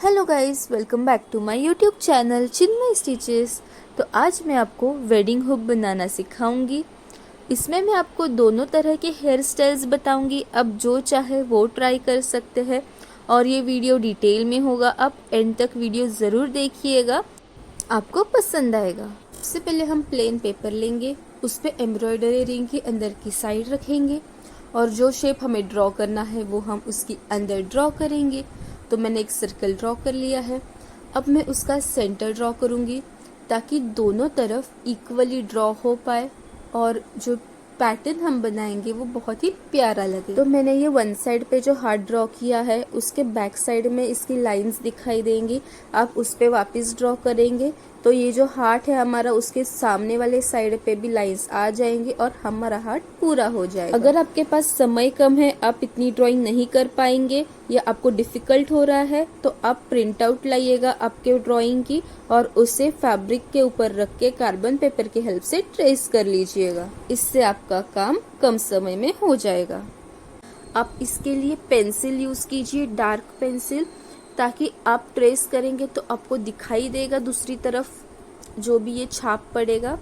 Hello guys, welcome back to my YouTube channel Chinmay stitches. तो आज मैं आपको वेडिंग हुक बनाना सिखाऊंगी। इसमें मैं आपको दोनों तरह के हेयर स्टाइल्स बताऊंगी। अब जो चाहे वो ट्राई कर सकते हैं और ये वीडियो डिटेल में होगा। आप एंड तक वीडियो ज़रूर देखिएगा, आपको पसंद आएगा। सबसे पहले हम प्लेन पेपर लेंगे, उस पर एम्ब्रॉयडरी रिंग की अंदर की साइड रखेंगे और जो शेप हमें ड्रॉ करना है वो हम उसकी अंदर ड्रॉ करेंगे। तो मैंने एक सर्कल ड्रॉ कर लिया है। अब मैं उसका सेंटर ड्रॉ करूँगी ताकि दोनों तरफ इक्वली ड्रॉ हो पाए और जो पैटर्न हम बनाएंगे वो बहुत ही प्यारा लगे। तो मैंने ये वन साइड पे जो हार्ट ड्रॉ किया है उसके बैक साइड में इसकी लाइंस दिखाई देंगी। आप उस पे वापस ड्रॉ करेंगे तो ये जो हार्ट है हमारा उसके सामने वाले साइड पे भी लाइंस आ जाएंगी और हमारा हार्ट पूरा हो जाएगा। अगर आपके पास समय कम है, आप इतनी ड्राइंग नहीं कर पाएंगे या आपको डिफिकल्ट हो रहा है तो आप प्रिंट आउट लाइएगा आपके ड्राइंग की और उसे फैब्रिक के ऊपर रख के कार्बन पेपर की हेल्प से ट्रेस कर लीजिएगा। इससे आपका काम कम समय में हो जाएगा। आप इसके लिए पेंसिल यूज कीजिए, डार्क पेंसिल, ताकि आप ट्रेस करेंगे तो आपको दिखाई देगा दूसरी तरफ जो भी ये छाप पड़ेगा।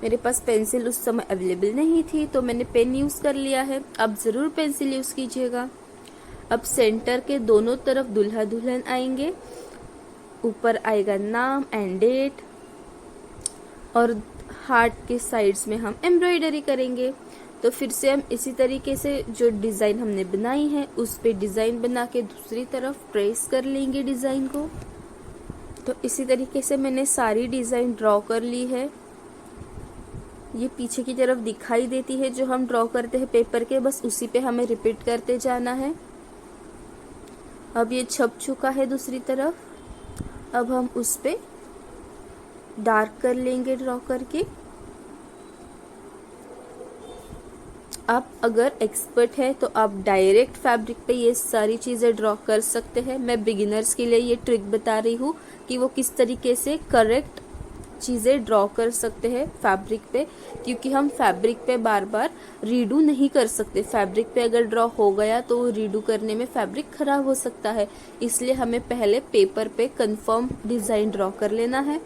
मेरे पास पेंसिल उस समय अवेलेबल नहीं थी तो मैंने पेन यूज कर लिया है। आप जरूर पेंसिल यूज कीजिएगा। अब सेंटर के दोनों तरफ दुल्हा दुल्हन आएंगे, ऊपर आएगा नाम एंड डेट और हार्ट के साइड्स में हम एम्ब्रॉयडरी करेंगे। तो फिर से हम इसी तरीके से जो डिजाइन हमने बनाई है उस पे डिजाइन बना के दूसरी तरफ ट्रेस कर लेंगे डिजाइन को। तो इसी तरीके से मैंने सारी डिजाइन ड्रॉ कर ली है। ये पीछे की तरफ दिखाई देती है जो हम ड्रॉ करते हैं पेपर के, बस उसी पे हमें रिपीट करते जाना है। अब ये छप चुका है दूसरी तरफ। अब हम उस पे डार्क कर लेंगे ड्रॉ करके। आप अगर एक्सपर्ट है तो आप डायरेक्ट फैब्रिक पे ये सारी चीज़ें ड्रॉ कर सकते हैं। मैं बिगिनर्स के लिए ये ट्रिक बता रही हूँ कि वो किस तरीके से करेक्ट चीज़ें ड्रॉ कर सकते हैं फैब्रिक पे, क्योंकि हम फैब्रिक पे बार बार रीडू नहीं कर सकते। फैब्रिक पे अगर ड्रॉ हो गया तो रीडू करने में फैब्रिक खराब हो सकता है। इसलिए हमें पहले पेपर पे कंफर्म डिज़ाइन ड्रॉ कर लेना है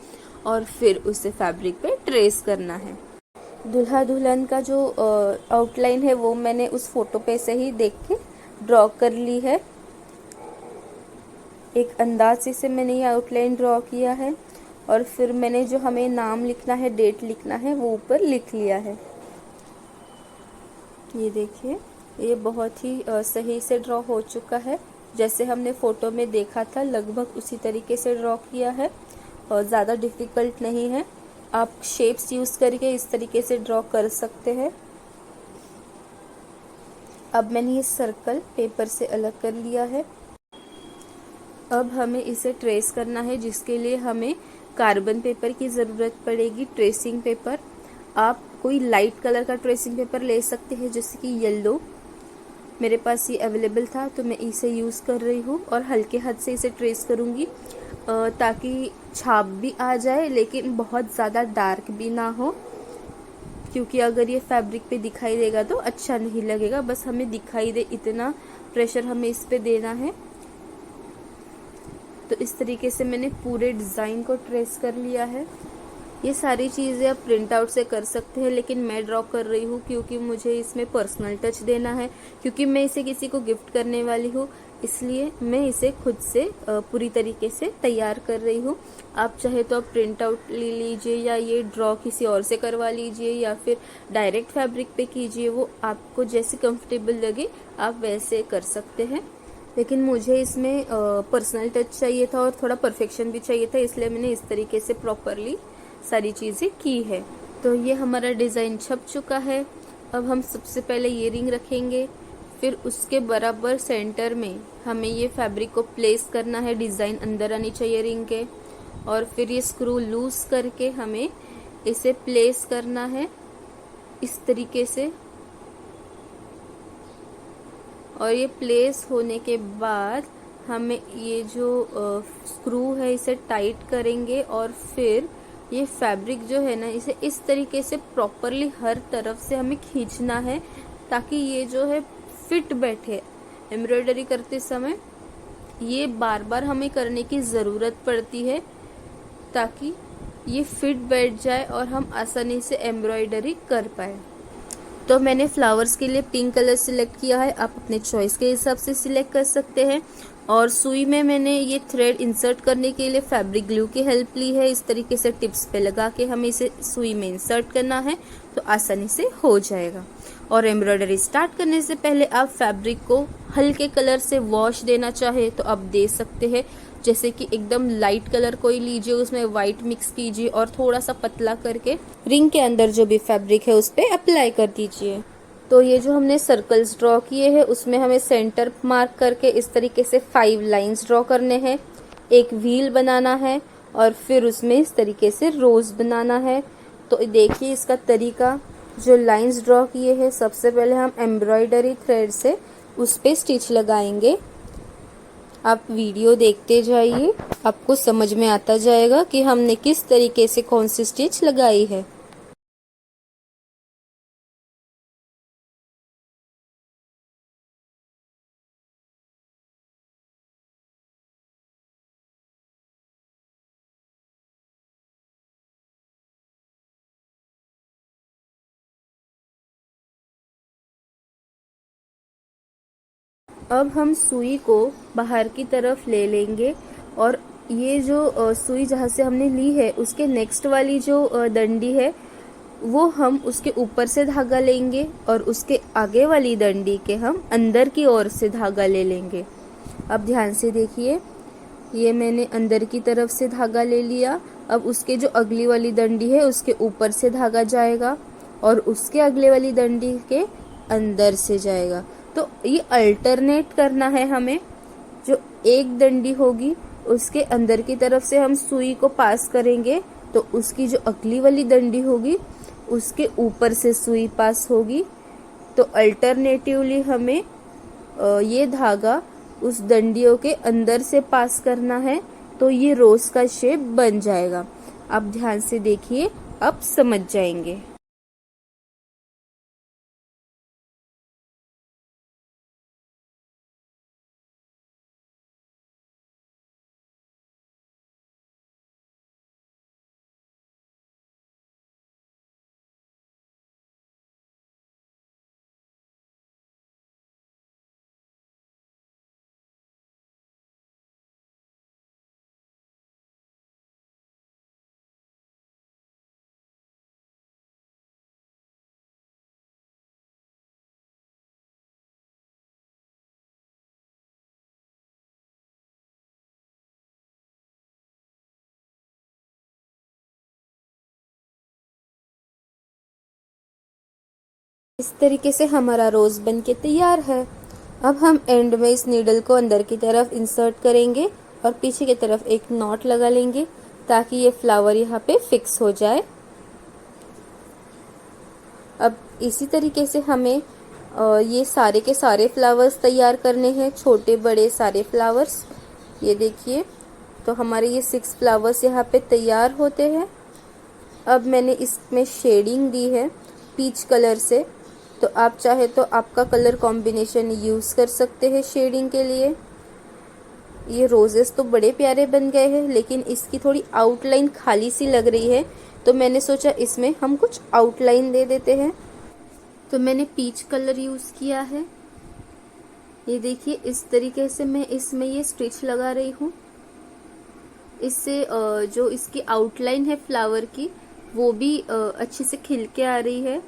और फिर उसे फैब्रिक पे ट्रेस करना है। दुल्हा दुल्हन का जो आउटलाइन है वो मैंने उस फोटो पे से ही देख के ड्रॉ कर ली है। एक अंदाज से मैंने ये आउटलाइन ड्रॉ किया है और फिर मैंने जो हमें नाम लिखना है, डेट लिखना है, वो ऊपर लिख लिया है। ये देखिए, ये बहुत ही सही से ड्रॉ हो चुका है। जैसे हमने फोटो में देखा था लगभग उसी तरीके से ड्रॉ किया है और ज़्यादा डिफिकल्ट नहीं है। आप शेप्स यूज करके इस तरीके से ड्रॉ कर सकते हैं। अब मैंने ये सर्कल पेपर से अलग कर लिया है। अब हमें इसे ट्रेस करना है, जिसके लिए हमें कार्बन पेपर की ज़रूरत पड़ेगी, ट्रेसिंग पेपर। आप कोई लाइट कलर का ट्रेसिंग पेपर ले सकते हैं जैसे कि येलो। मेरे पास ये अवेलेबल था तो मैं इसे यूज़ कर रही हूँ और हल्के हाथ से इसे ट्रेस करूँगी ताकि छाप भी आ जाए लेकिन बहुत ज़्यादा डार्क भी ना हो, क्योंकि अगर ये फैब्रिक पे दिखाई देगा तो अच्छा नहीं लगेगा। बस हमें दिखाई दे इतना प्रेशर हमें इस पे देना है। तो इस तरीके से मैंने पूरे डिज़ाइन को ट्रेस कर लिया है। ये सारी चीज़ें आप प्रिंट आउट से कर सकते हैं, लेकिन मैं ड्रॉ कर रही हूँ क्योंकि मुझे इसमें पर्सनल टच देना है, क्योंकि मैं इसे किसी को गिफ्ट करने वाली हूँ। इसलिए मैं इसे खुद से पूरी तरीके से तैयार कर रही हूँ। आप चाहे तो आप प्रिंट आउट ले लीजिए या ये ड्रॉ किसी और से करवा लीजिए या फिर डायरेक्ट फैब्रिक पे कीजिए, वो आपको जैसे कंफर्टेबल लगे आप वैसे कर सकते हैं। लेकिन मुझे इसमें पर्सनल टच चाहिए था और थोड़ा परफेक्शन भी चाहिए था, इसलिए मैंने इस तरीके से प्रॉपरली सारी चीज़ें की है। तो ये हमारा डिज़ाइन छप चुका है। अब हम सबसे पहले ये रिंग रखेंगे, फिर उसके बराबर सेंटर में हमें ये फैब्रिक को प्लेस करना है। डिज़ाइन अंदर आनी चाहिए रिंग के, और फिर ये स्क्रू लूज करके हमें इसे प्लेस करना है इस तरीके से। और ये प्लेस होने के बाद हमें ये जो स्क्रू है इसे टाइट करेंगे और फिर ये फैब्रिक जो है ना इसे इस तरीके से प्रॉपरली हर तरफ से हमें खींचना है ताकि ये जो है फिट बैठे एम्ब्रॉयडरी करते समय। ये बार बार हमें करने की ज़रूरत पड़ती है ताकि ये फिट बैठ जाए और हम आसानी से एम्ब्रॉयडरी कर पाए। तो मैंने फ्लावर्स के लिए पिंक कलर सिलेक्ट किया है, आप अपने चॉइस के हिसाब से सिलेक्ट कर सकते हैं। और सुई में मैंने ये थ्रेड इंसर्ट करने के लिए फैब्रिक ग्लू की हेल्प ली है। इस तरीके से टिप्स पे लगा के हमें इसे सुई में इंसर्ट करना है तो आसानी से हो जाएगा। और एम्ब्रॉयडरी स्टार्ट करने से पहले आप फैब्रिक को हल्के कलर से वॉश देना चाहे तो आप दे सकते हैं, जैसे कि एकदम लाइट कलर कोई लीजिए, उसमें वाइट मिक्स कीजिए और थोड़ा सा पतला करके रिंग के अंदर जो भी फैब्रिक है उस पर अप्लाई कर दीजिए। तो ये जो हमने सर्कल्स ड्रॉ किए हैं उसमें हमें सेंटर मार्क करके इस तरीके से 5 लाइंस ड्रॉ करने हैं, एक व्हील बनाना है और फिर उसमें इस तरीके से रोज बनाना है। तो देखिए इसका तरीका, जो लाइंस ड्रॉ किए हैं सबसे पहले हम एम्ब्रॉयडरी थ्रेड से उस पे स्टिच लगाएंगे। आप वीडियो देखते जाइए, आपको समझ में आता जाएगा कि हमने किस तरीके से कौन सी स्टिच लगाई है। अब हम सुई को बाहर की तरफ ले लेंगे और ये जो सुई जहाँ से हमने ली है उसके नेक्स्ट वाली जो डंडी है वो हम उसके ऊपर से धागा लेंगे और उसके आगे वाली डंडी के हम अंदर की ओर से धागा ले लेंगे। अब ध्यान से देखिए, ये मैंने अंदर की तरफ से धागा ले लिया। अब उसके जो अगली वाली डंडी है उसके ऊपर से धागा जाएगा और उसके अगले वाली डंडी के अंदर से जाएगा। तो ये अल्टरनेट करना है हमें। जो एक डंडी होगी उसके अंदर की तरफ से हम सुई को पास करेंगे तो उसकी जो अगली वाली डंडी होगी उसके ऊपर से सुई पास होगी। तो अल्टरनेटिवली हमें ये धागा उस डंडियों के अंदर से पास करना है तो ये रोज का शेप बन जाएगा। आप ध्यान से देखिए, आप समझ जाएंगे। इस तरीके से हमारा रोज बन के तैयार है। अब हम एंड में इस नीडल को अंदर की तरफ इंसर्ट करेंगे और पीछे की तरफ एक नॉट लगा लेंगे ताकि ये फ्लावर यहाँ पे फिक्स हो जाए। अब इसी तरीके से हमें ये सारे के सारे फ्लावर्स तैयार करने हैं, छोटे बड़े सारे फ्लावर्स। ये देखिए, तो हमारे ये 6 फ्लावर्स यहाँ पे तैयार होते हैं। अब मैंने इसमें शेडिंग दी है पीच कलर से, तो आप चाहे तो आपका कलर कॉम्बिनेशन यूज़ कर सकते हैं शेडिंग के लिए। ये रोजेस तो बड़े प्यारे बन गए हैं लेकिन इसकी थोड़ी आउटलाइन खाली सी लग रही है, तो मैंने सोचा इसमें हम कुछ आउटलाइन दे देते हैं। तो मैंने पीच कलर यूज़ किया है। ये देखिए इस तरीके से मैं इसमें ये स्टिच लगा रही हूँ। इससे जो इसकी आउटलाइन है फ्लावर की वो भी अच्छे से खिल के आ रही है।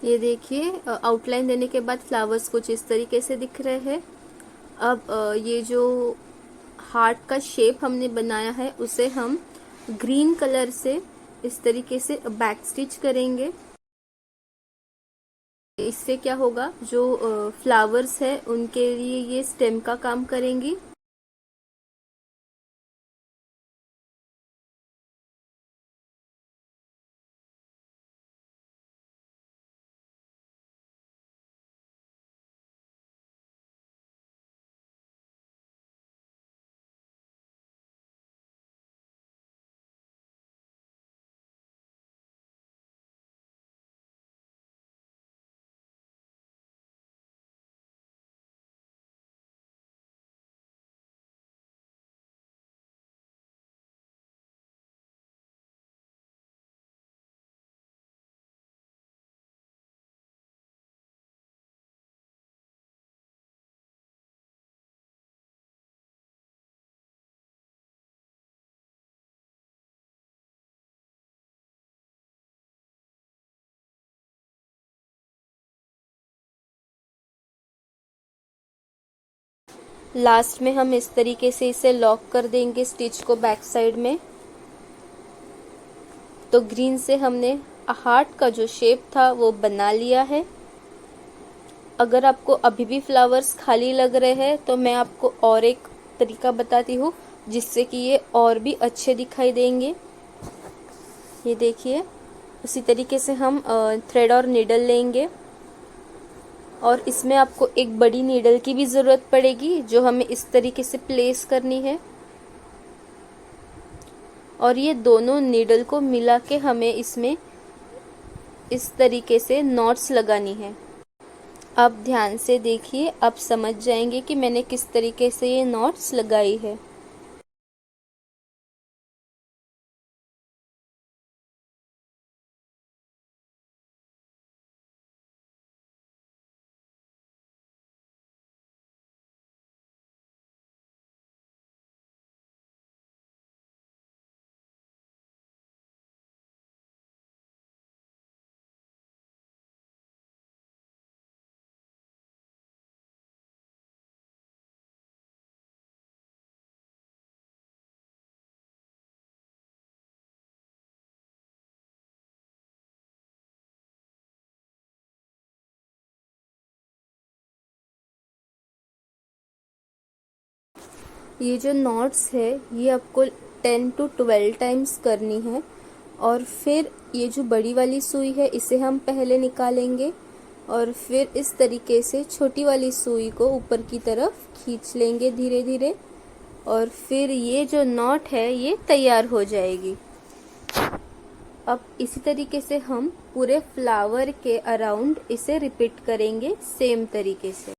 ये देखिए, आउटलाइन देने के बाद फ्लावर्स कुछ इस तरीके से दिख रहे हैं। अब ये जो हार्ट का शेप हमने बनाया है उसे हम ग्रीन कलर से इस तरीके से बैक स्टिच करेंगे। इससे क्या होगा, जो फ्लावर्स है उनके लिए ये स्टेम का काम करेंगी। लास्ट में हम इस तरीके से इसे लॉक कर देंगे स्टिच को बैक साइड में। तो ग्रीन से हमने हार्ट का जो शेप था वो बना लिया है। अगर आपको अभी भी फ्लावर्स खाली लग रहे हैं तो मैं आपको और एक तरीका बताती हूँ जिससे कि ये और भी अच्छे दिखाई देंगे। ये देखिए, उसी तरीके से हम थ्रेड और नीडल लेंगे और इसमें आपको एक बड़ी नीडल की भी ज़रूरत पड़ेगी जो हमें इस तरीके से प्लेस करनी है। और ये दोनों नीडल को मिला के हमें इसमें इस तरीके से नॉट्स लगानी है। अब ध्यान से देखिए, आप समझ जाएंगे कि मैंने किस तरीके से ये नॉट्स लगाई है। ये जो नॉट्स है ये आपको 10 to 12 टाइम्स करनी है। और फिर ये जो बड़ी वाली सुई है इसे हम पहले निकालेंगे और फिर इस तरीके से छोटी वाली सुई को ऊपर की तरफ खींच लेंगे धीरे धीरे। और फिर ये जो नॉट है ये तैयार हो जाएगी। अब इसी तरीके से हम पूरे फ्लावर के अराउंड इसे रिपीट करेंगे सेम तरीके से।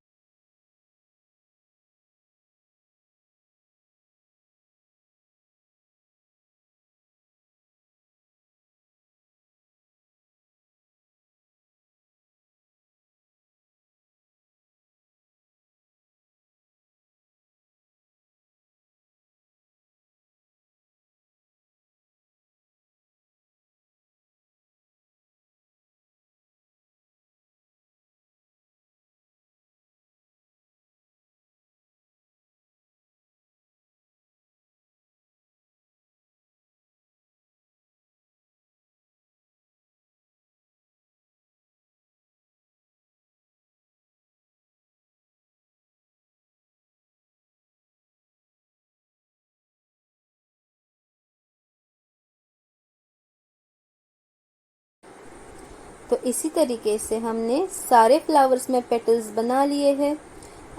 तो इसी तरीके से हमने सारे फ्लावर्स में पेटल्स बना लिए हैं।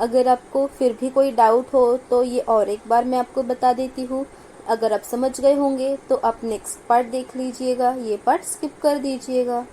अगर आपको फिर भी कोई डाउट हो तो ये और एक बार मैं आपको बता देती हूँ। अगर आप समझ गए होंगे तो आप नेक्स्ट पार्ट देख लीजिएगा, ये पार्ट स्किप कर दीजिएगा।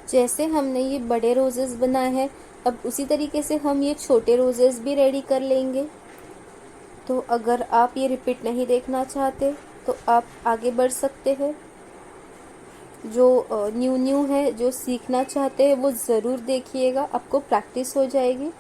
जैसे हमने ये बड़े रोजेस बनाए हैं, अब उसी तरीके से हम ये छोटे रोजेस भी रेडी कर लेंगे। तो अगर आप ये रिपीट नहीं देखना चाहते तो आप आगे बढ़ सकते हैं। जो न्यू न्यू है, जो सीखना चाहते हैं, वो ज़रूर देखिएगा, आपको प्रैक्टिस हो जाएगी।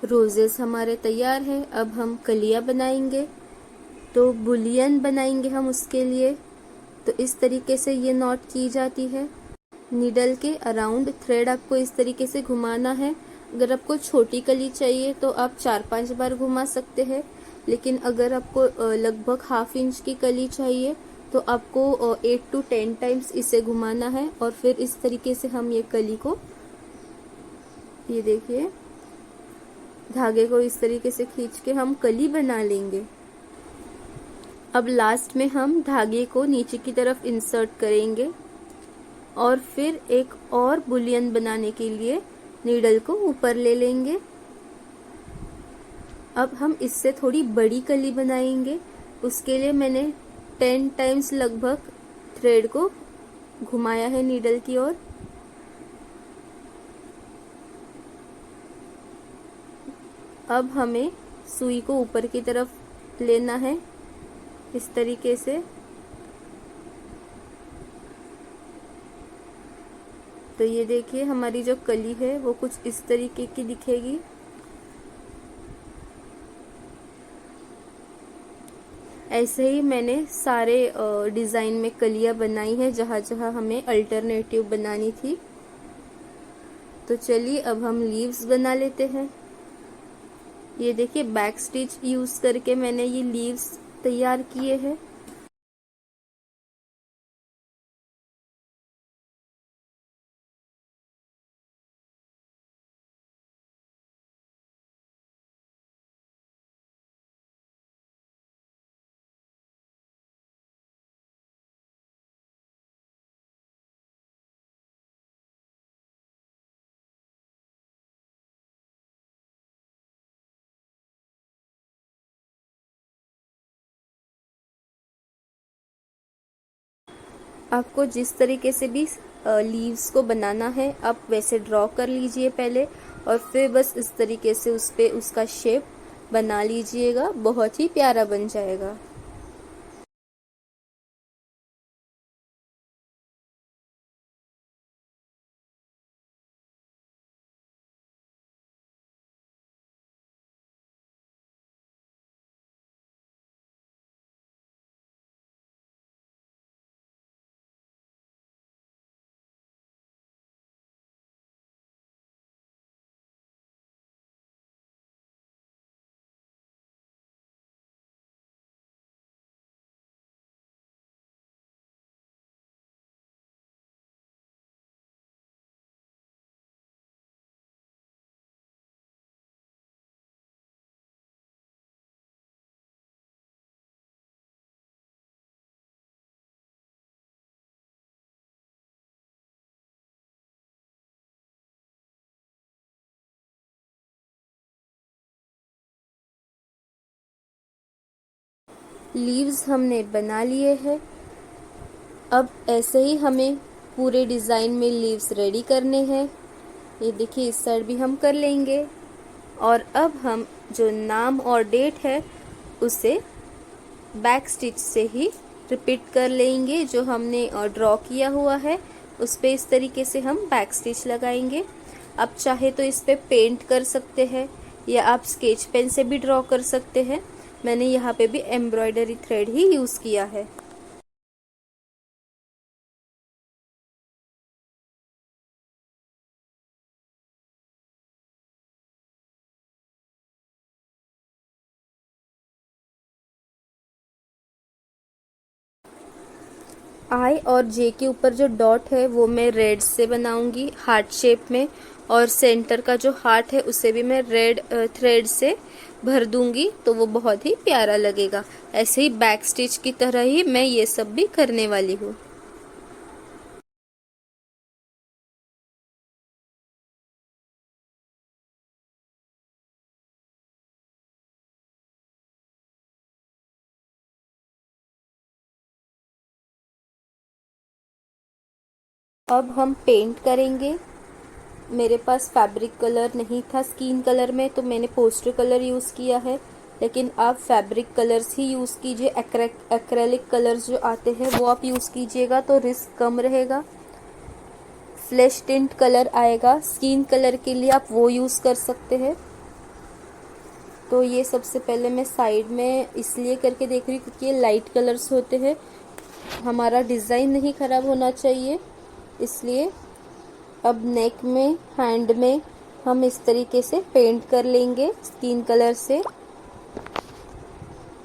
रोजेस हमारे तैयार हैं। अब हम कलियां बनाएंगे, तो बुलियन बनाएंगे हम उसके लिए। तो इस तरीके से ये नॉट की जाती है। नीडल के अराउंड थ्रेड आपको इस तरीके से घुमाना है। अगर आपको छोटी कली चाहिए तो आप 4-5 बार घुमा सकते हैं, लेकिन अगर आपको लगभग ½ इंच की कली चाहिए तो आपको 8 to 10 टाइम्स इसे घुमाना है। और फिर इस तरीके से हम ये कली को, ये देखिए, धागे को इस तरीके से खींच के हम कली बना लेंगे। अब लास्ट में हम धागे को नीचे की तरफ इंसर्ट करेंगे और फिर एक और बुलियन बनाने के लिए नीडल को ऊपर ले लेंगे। अब हम इससे थोड़ी बड़ी कली बनाएंगे। उसके लिए मैंने 10 टाइम्स लगभग थ्रेड को घुमाया है नीडल की ओर। अब हमें सुई को ऊपर की तरफ लेना है इस तरीके से। तो ये देखिए, हमारी जो कली है वो कुछ इस तरीके की दिखेगी। ऐसे ही मैंने सारे डिज़ाइन में कलियां बनाई हैं जहाँ जहाँ हमें अल्टरनेटिव बनानी थी। तो चलिए अब हम लीव्स बना लेते हैं। ये देखिए, बैक स्टिच यूज करके मैंने ये लीव्स तैयार किए हैं। आपको जिस तरीके से भी लीव्स को बनाना है आप वैसे ड्रॉ कर लीजिए पहले, और फिर बस इस तरीके से उस पे उसका शेप बना लीजिएगा। बहुत ही प्यारा बन जाएगा। लीव्स हमने बना लिए हैं। अब ऐसे ही हमें पूरे डिज़ाइन में लीव्स रेडी करने हैं। ये देखिए इस साइड भी हम कर लेंगे। और अब हम जो नाम और डेट है उसे बैक स्टिच से ही रिपीट कर लेंगे। जो हमने ड्रॉ किया हुआ है उस पे इस तरीके से हम बैक स्टिच लगाएंगे। आप चाहे तो इस पे पेंट कर सकते हैं या आप स्केच पेन से भी ड्रॉ कर सकते हैं। मैंने यहाँ पे भी एम्ब्रॉयडरी थ्रेड ही यूज़ किया है। आई और जे के ऊपर जो डॉट है वो मैं रेड से बनाऊंगी हार्ट शेप में, और सेंटर का जो हार्ट है उसे भी मैं रेड थ्रेड से भर दूंगी, तो वो बहुत ही प्यारा लगेगा। ऐसे ही बैक स्टिच की तरह ही मैं ये सब भी करने वाली हूँ। अब हम पेंट करेंगे। मेरे पास फैब्रिक कलर नहीं था स्किन कलर में, तो मैंने पोस्टर कलर यूज़ किया है। लेकिन आप फैब्रिक कलर्स ही यूज़ कीजिए। एक्रेलिक कलर्स जो आते हैं वो आप यूज़ कीजिएगा तो रिस्क कम रहेगा। फ्लैश टिंट कलर आएगा स्किन कलर के लिए, आप वो यूज़ कर सकते हैं। तो ये सबसे पहले मैं साइड में इसलिए करके देख रही हूँ क्योंकि ये लाइट कलर्स होते हैं, हमारा डिज़ाइन नहीं ख़राब होना चाहिए इसलिए। अब नेक में, हैंड में हम इस तरीके से पेंट कर लेंगे स्किन कलर से।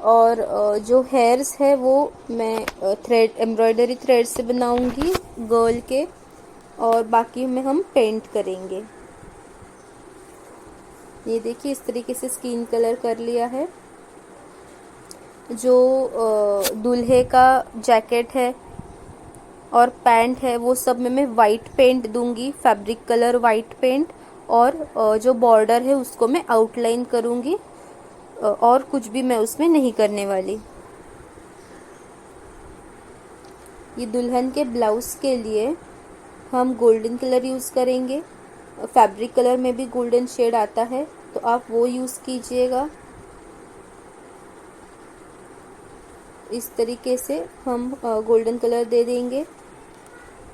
और जो हेयर्स है वो मैं थ्रेड एम्ब्रॉयडरी थ्रेड से बनाऊंगी गर्ल के, और बाकी में हम पेंट करेंगे। ये देखिए इस तरीके से स्किन कलर कर लिया है। जो दूल्हे का जैकेट है और पैंट है वो सब में मैं वाइट पेंट दूंगी, फैब्रिक कलर वाइट पेंट। और जो बॉर्डर है उसको मैं आउटलाइन करूंगी, और कुछ भी मैं उसमें नहीं करने वाली। ये दुल्हन के ब्लाउज के लिए हम गोल्डन कलर यूज़ करेंगे। फैब्रिक कलर में भी गोल्डन शेड आता है तो आप वो यूज़ कीजिएगा। इस तरीके से हम गोल्डन कलर दे देंगे,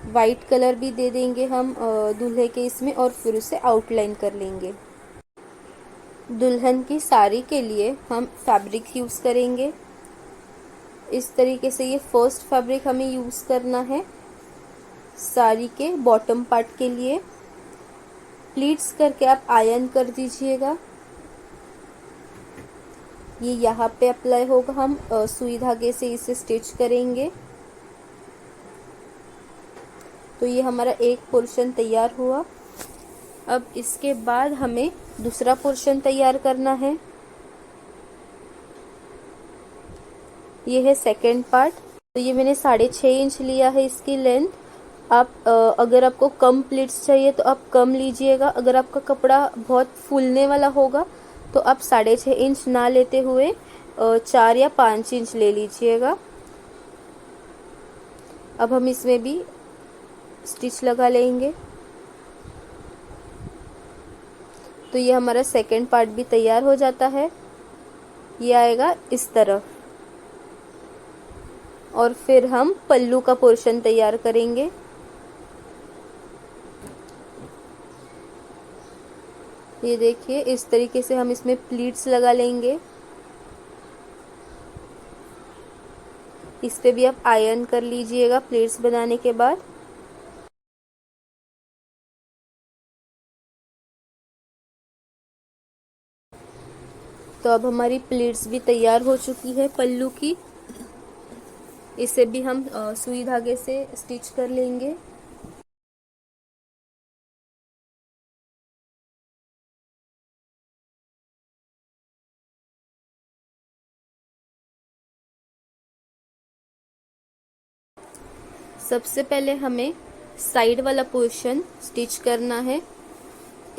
वाइट कलर भी दे देंगे हम दूल्हे के इसमें, और फिर उसे आउटलाइन कर लेंगे। दुल्हन की साड़ी के लिए हम फैब्रिक यूज़ करेंगे। इस तरीके से ये फर्स्ट फैब्रिक हमें यूज़ करना है साड़ी के बॉटम पार्ट के लिए। प्लीट्स करके आप आयरन कर दीजिएगा। ये यहाँ पे अप्लाई होगा, हम सुई धागे से इसे स्टिच करेंगे। तो ये हमारा एक पोर्शन तैयार हुआ। अब इसके बाद हमें दूसरा पोर्शन तैयार करना है। ये है सेकेंड पार्ट। तो ये मैंने 6.5 इंच लिया है इसकी लेंथ। आप अगर आपको कम प्लीट्स चाहिए तो आप कम लीजिएगा। अगर आपका कपड़ा बहुत फूलने वाला होगा तो आप 6.5 इंच ना लेते हुए 4 या 5 इंच ले लीजिएगा। अब हम इसमें भी स्टिच लगा लेंगे। तो ये हमारा सेकेंड पार्ट भी तैयार हो जाता है। ये आएगा इस तरह, और फिर हम पल्लू का पोर्शन तैयार करेंगे। ये देखिए इस तरीके से हम इसमें प्लीट्स लगा लेंगे। इस पे भी आप आयरन कर लीजिएगा प्लीट्स बनाने के बाद। तो अब हमारी प्लीट्स भी तैयार हो चुकी है पल्लू की। इसे भी हम सुई धागे से स्टिच कर लेंगे। सबसे पहले हमें साइड वाला पोर्शन स्टिच करना है।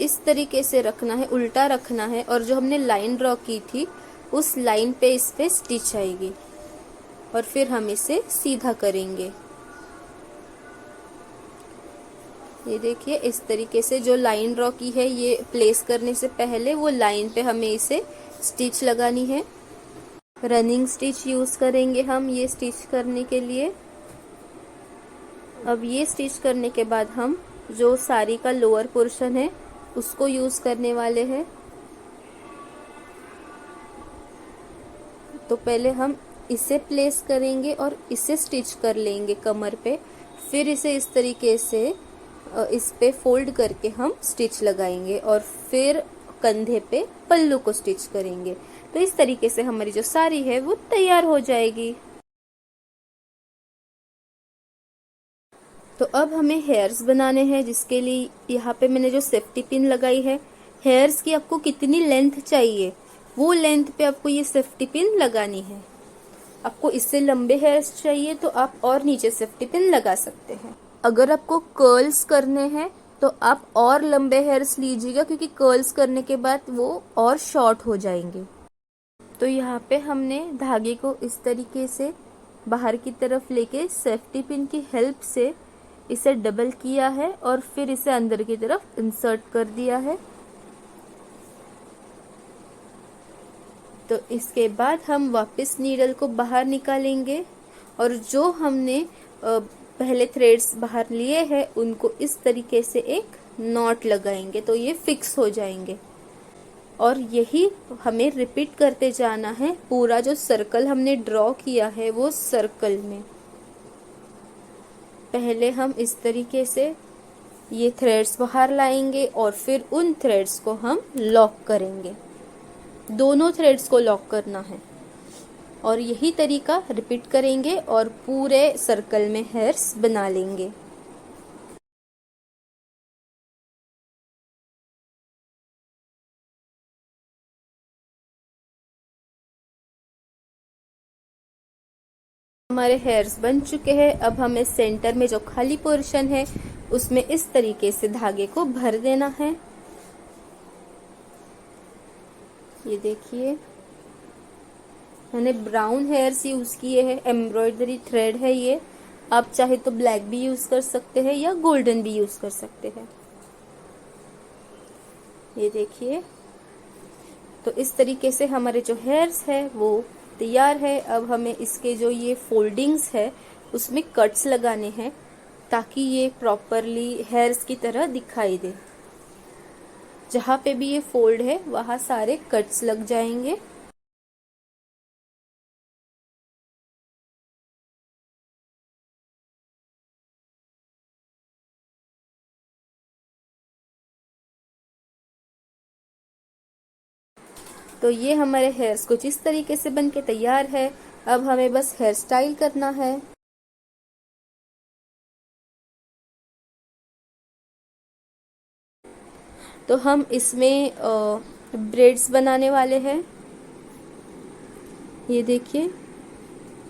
इस तरीके से रखना है, उल्टा रखना है, और जो हमने लाइन ड्रॉ की थी उस लाइन पे इस पे स्टिच आएगी। और फिर हम इसे सीधा करेंगे। ये देखिए इस तरीके से जो लाइन ड्रॉ की है, ये प्लेस करने से पहले वो लाइन पे हमें इसे स्टिच लगानी है। रनिंग स्टिच यूज करेंगे हम ये स्टिच करने के लिए। अब ये स्टिच करने के बाद हम जो साड़ी का लोअर पोर्शन है उसको यूज करने वाले हैं। तो पहले हम इसे प्लेस करेंगे और इसे स्टिच कर लेंगे कमर पे, फिर इसे इस तरीके से इस पे फोल्ड करके हम स्टिच लगाएंगे और फिर कंधे पे पल्लू को स्टिच करेंगे। तो इस तरीके से हमारी जो साड़ी है वो तैयार हो जाएगी। तो अब हमें हेयर्स बनाने हैं, जिसके लिए यहाँ पे मैंने जो सेफ्टी पिन लगाई है, हेयर्स की आपको कितनी लेंथ चाहिए वो लेंथ पे आपको ये सेफ्टी पिन लगानी है। आपको इससे लंबे हेयर्स चाहिए तो आप और नीचे सेफ्टी पिन लगा सकते हैं। अगर आपको कर्ल्स करने हैं तो आप और लंबे हेयर्स लीजिएगा, क्योंकि कर्ल्स करने के बाद वो और शॉर्ट हो जाएंगे। तो यहाँ पे हमने धागे को इस तरीके से बाहर की तरफ लेके सेफ्टी पिन की हेल्प से इसे डबल किया है और फिर इसे अंदर की तरफ इंसर्ट कर दिया है। तो इसके बाद हम वापस नीडल को बाहर निकालेंगे और जो हमने पहले थ्रेड्स बाहर लिए हैं उनको इस तरीके से एक नॉट लगाएंगे तो ये फिक्स हो जाएंगे। और यही हमें रिपीट करते जाना है, पूरा जो सर्कल हमने ड्रॉ किया है वो सर्कल में। पहले हम इस तरीके से ये थ्रेड्स बाहर लाएंगे और फिर उन थ्रेड्स को हम लॉक करेंगे। दोनों थ्रेड्स को लॉक करना है और यही तरीका रिपीट करेंगे और पूरे सर्कल में हेयर्स बना लेंगे। हमारे हेयर्स बन चुके हैं। अब हमें सेंटर में जो खाली पोर्शन है उसमें इस तरीके से धागे को भर देना है। ये देखिए मैंने ब्राउन हेयर्स यूज किए हैं, एम्ब्रॉयडरी थ्रेड है ये। आप चाहे तो ब्लैक भी यूज कर सकते हैं या गोल्डन भी यूज कर सकते हैं। ये देखिए तो इस तरीके से हमारे जो हेयर्स है वो तैयार है। अब हमें इसके जो ये फोल्डिंग्स है उसमें कट्स लगाने हैं ताकि ये प्रॉपरली हेयर्स की तरह दिखाई दे। जहाँ पे भी ये फोल्ड है वहाँ सारे कट्स लग जाएंगे। तो ये हमारे हेयर्स कुछ इस तरीके से बनके तैयार है। अब हमें बस हेयर स्टाइल करना है। तो हम इसमें ब्रेड्स बनाने वाले हैं। ये देखिए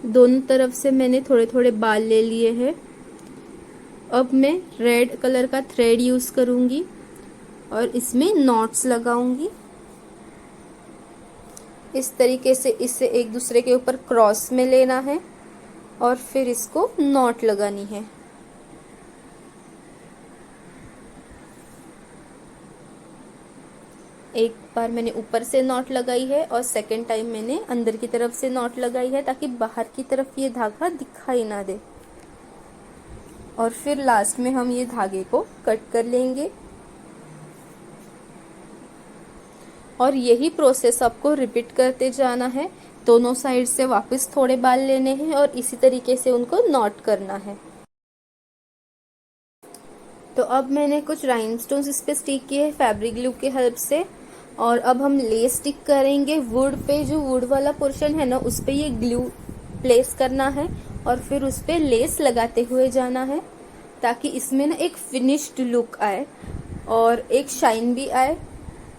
दोनों तरफ से मैंने थोड़े थोड़े बाल ले लिए हैं। अब मैं रेड कलर का थ्रेड यूज करूंगी और इसमें नॉट्स लगाऊंगी। इस तरीके से इसे एक दूसरे के ऊपर क्रॉस में लेना है और फिर इसको नॉट लगानी है। एक बार मैंने ऊपर से नॉट लगाई है और सेकेंड टाइम मैंने अंदर की तरफ से नॉट लगाई है ताकि बाहर की तरफ ये धागा दिखाई ना दे। और फिर लास्ट में हम ये धागे को कट कर लेंगे और यही प्रोसेस आपको रिपीट करते जाना है। दोनों साइड से वापस थोड़े बाल लेने हैं और इसी तरीके से उनको नॉट करना है। तो अब मैंने कुछ राइनस्टोन्स इस पे स्टिक किए हैं फैब्रिक ग्लू की हेल्प से। और अब हम लेस स्टिक करेंगे वुड पे। जो वुड वाला पोर्शन है ना उस पे ये ग्लू प्लेस करना है और फिर उस पे लेस लगाते हुए जाना है ताकि इसमें ना एक फिनिश्ड लुक आए और एक शाइन भी आए।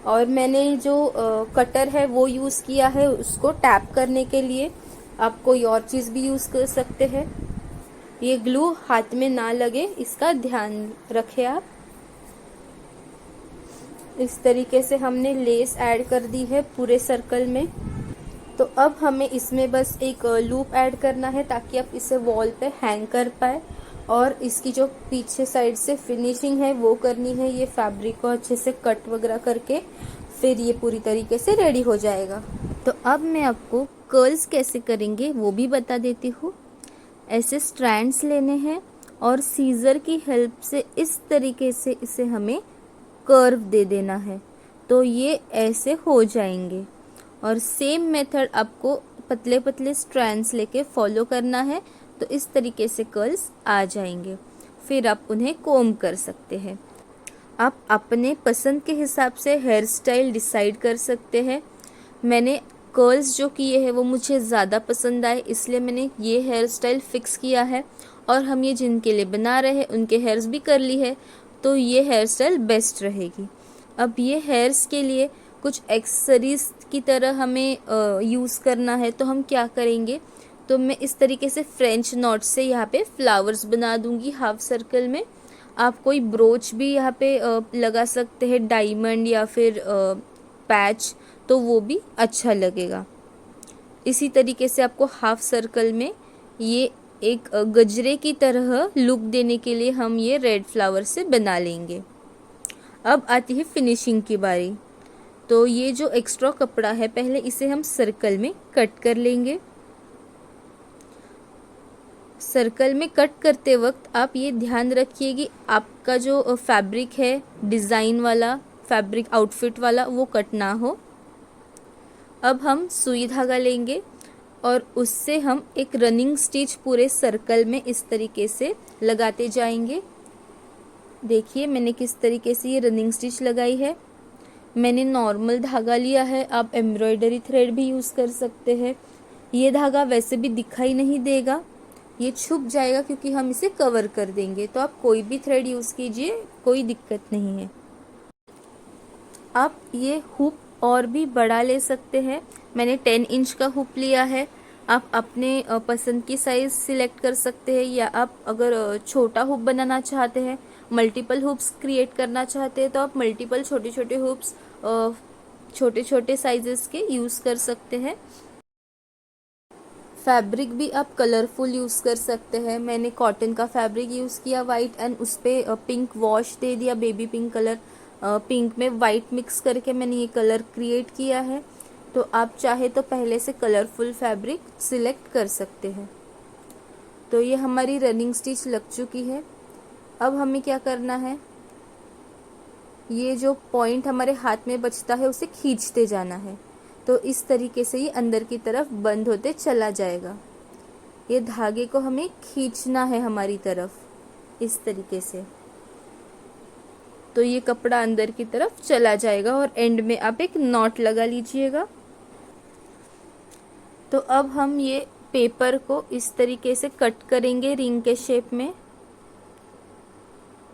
और मैंने जो कटर है वो यूज किया है उसको टैप करने के लिए। आप कोई और चीज भी यूज कर सकते हैं। ये ग्लू हाथ में ना लगे इसका ध्यान रखें आप। इस तरीके से हमने लेस ऐड कर दी है पूरे सर्कल में। तो अब हमें इसमें बस एक लूप ऐड करना है ताकि आप इसे वॉल पे हैंग कर पाए, और इसकी जो पीछे साइड से फिनिशिंग है वो करनी है। ये फैब्रिक को अच्छे से कट वगैरह करके फिर ये पूरी तरीके से रेडी हो जाएगा। तो अब मैं आपको कर्ल्स कैसे करेंगे वो भी बता देती हूँ। ऐसे स्ट्रैंड्स लेने हैं और सीजर की हेल्प से इस तरीके से इसे हमें कर्व दे देना है, तो ये ऐसे हो जाएंगे। और सेम मेथड आपको पतले पतले स्ट्रैंड्स लेके फॉलो करना है, तो इस तरीके से कर्ल्स आ जाएंगे। फिर आप उन्हें कोम्ब कर सकते हैं। आप अपने पसंद के हिसाब से हेयर स्टाइल डिसाइड कर सकते हैं। मैंने कर्ल्स जो किए हैं वो मुझे ज़्यादा पसंद आए, इसलिए मैंने ये हेयर स्टाइल फिक्स किया है। और हम ये जिनके लिए बना रहे हैं उनके हेयर्स भी कर्ली है, तो ये हेयर स्टाइल बेस्ट रहेगी। अब ये हेयर्स के लिए कुछ एक्सेसरीज की तरह हमें यूज़ करना है, तो हम क्या करेंगे, तो मैं इस तरीके से फ्रेंच नॉट से यहाँ पे फ्लावर्स बना दूंगी हाफ सर्कल में। आप कोई ब्रोच भी यहाँ पे लगा सकते हैं, डायमंड या फिर पैच, तो वो भी अच्छा लगेगा। इसी तरीके से आपको हाफ सर्कल में ये एक गजरे की तरह लुक देने के लिए हम ये रेड फ्लावर से बना लेंगे। अब आती है फिनिशिंग की बारी। तो ये जो एक्स्ट्रा कपड़ा है पहले इसे हम सर्कल में कट कर लेंगे। सर्कल में कट करते वक्त आप ये ध्यान रखिए कि आपका जो फैब्रिक है डिज़ाइन वाला, फैब्रिक आउटफिट वाला, वो कट ना हो। अब हम सुई धागा लेंगे और उससे हम एक रनिंग स्टिच पूरे सर्कल में इस तरीके से लगाते जाएंगे। देखिए मैंने किस तरीके से ये रनिंग स्टिच लगाई है। मैंने नॉर्मल धागा लिया है, आप एम्ब्रॉयडरी थ्रेड भी यूज़ कर सकते हैं। ये धागा वैसे भी दिखाई नहीं देगा, ये छुप जाएगा क्योंकि हम इसे कवर कर देंगे, तो आप कोई भी थ्रेड यूज़ कीजिए, कोई दिक्कत नहीं है। आप ये हुक और भी बड़ा ले सकते हैं। मैंने 10 इंच का हुक लिया है। आप अपने पसंद की साइज़ सिलेक्ट कर सकते हैं, या आप अगर छोटा हुक बनाना चाहते हैं, मल्टीपल हुप्स क्रिएट करना चाहते हैं, तो आप मल्टीपल छोटे छोटे हुप्स छोटे छोटे साइजेस के यूज़ कर सकते हैं। फैब्रिक भी आप कलरफुल यूज़ कर सकते हैं। मैंने कॉटन का फैब्रिक यूज़ किया वाइट, एंड उस पर पिंक वॉश दे दिया, बेबी पिंक कलर। पिंक में वाइट मिक्स करके मैंने ये कलर क्रिएट किया है। तो आप चाहे तो पहले से कलरफुल फैब्रिक सिलेक्ट कर सकते हैं। तो ये हमारी रनिंग स्टिच लग चुकी है। अब हमें क्या करना है, ये जो पॉइंट हमारे हाथ में बचता है उसे खींचते जाना है। तो इस तरीके से ये अंदर की तरफ बंद होते चला जाएगा। ये धागे को हमें खींचना है हमारी तरफ, इस तरीके से। तो ये कपड़ा अंदर की तरफ चला जाएगा और एंड में आप एक नॉट लगा लीजिएगा। तो अब हम ये पेपर को इस तरीके से कट करेंगे रिंग के शेप में,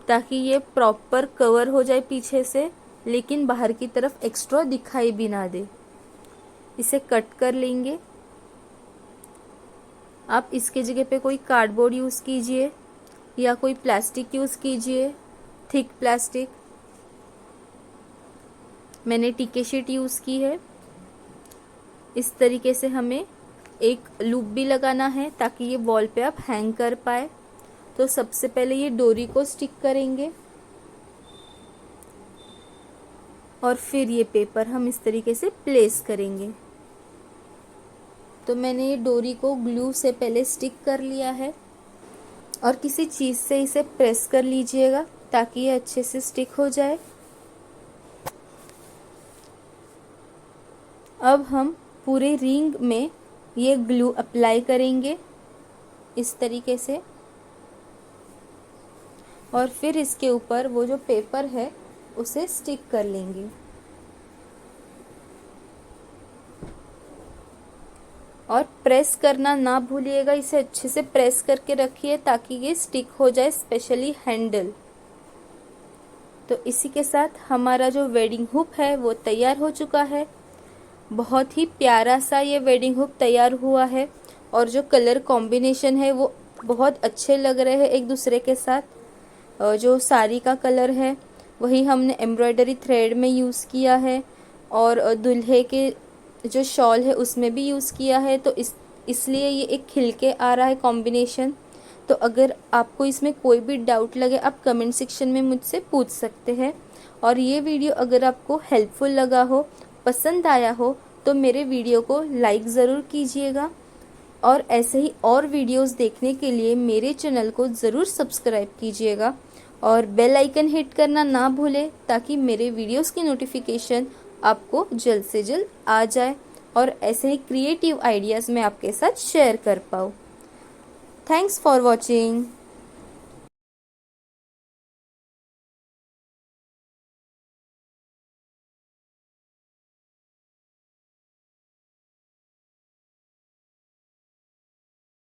ताकि ये प्रॉपर कवर हो जाए पीछे से, लेकिन बाहर की तरफ एक्स्ट्रा दिखाई भी ना दे। इसे कट कर लेंगे। आप इसके जगह पे कोई कार्डबोर्ड यूज़ कीजिए या कोई प्लास्टिक यूज़ कीजिए, थिक प्लास्टिक। मैंने टीके शीट यूज़ की है। इस तरीके से हमें एक लूप भी लगाना है ताकि ये वॉल पे आप हैंग कर पाए। तो सबसे पहले ये डोरी को स्टिक करेंगे और फिर ये पेपर हम इस तरीके से प्लेस करेंगे। तो मैंने ये डोरी को ग्लू से पहले स्टिक कर लिया है, और किसी चीज़ से इसे प्रेस कर लीजिएगा ताकि ये अच्छे से स्टिक हो जाए। अब हम पूरे रिंग में ये ग्लू अप्लाई करेंगे इस तरीके से, और फिर इसके ऊपर वो जो पेपर है उसे स्टिक कर लेंगे। और प्रेस करना ना भूलिएगा, इसे अच्छे से प्रेस करके रखिए ताकि ये स्टिक हो जाए, स्पेशली हैंडल। तो इसी के साथ हमारा जो वेडिंग हुक है वो तैयार हो चुका है। बहुत ही प्यारा सा ये वेडिंग हुक तैयार हुआ है, और जो कलर कॉम्बिनेशन है वो बहुत अच्छे लग रहे हैं एक दूसरे के साथ। जो साड़ी का कलर है वही हमने एम्ब्रॉयडरी थ्रेड में यूज़ किया है, और दूल्हे के जो शॉल है उसमें भी यूज़ किया है, तो इसलिए ये एक खिल के आ रहा है कॉम्बिनेशन। तो अगर आपको इसमें कोई भी डाउट लगे आप कमेंट सेक्शन में मुझसे पूछ सकते हैं। और ये वीडियो अगर आपको हेल्पफुल लगा हो, पसंद आया हो, तो मेरे वीडियो को लाइक ज़रूर कीजिएगा। और ऐसे ही और वीडियोस देखने के लिए मेरे चैनल को ज़रूर सब्सक्राइब कीजिएगा और बेल आइकन हिट करना ना भूलें, ताकि मेरे वीडियोस की नोटिफिकेशन आपको जल्द से जल्द आ जाए और ऐसे ही क्रिएटिव आइडियाज़ मैं आपके साथ शेयर कर पाऊँ। Thanks for watching.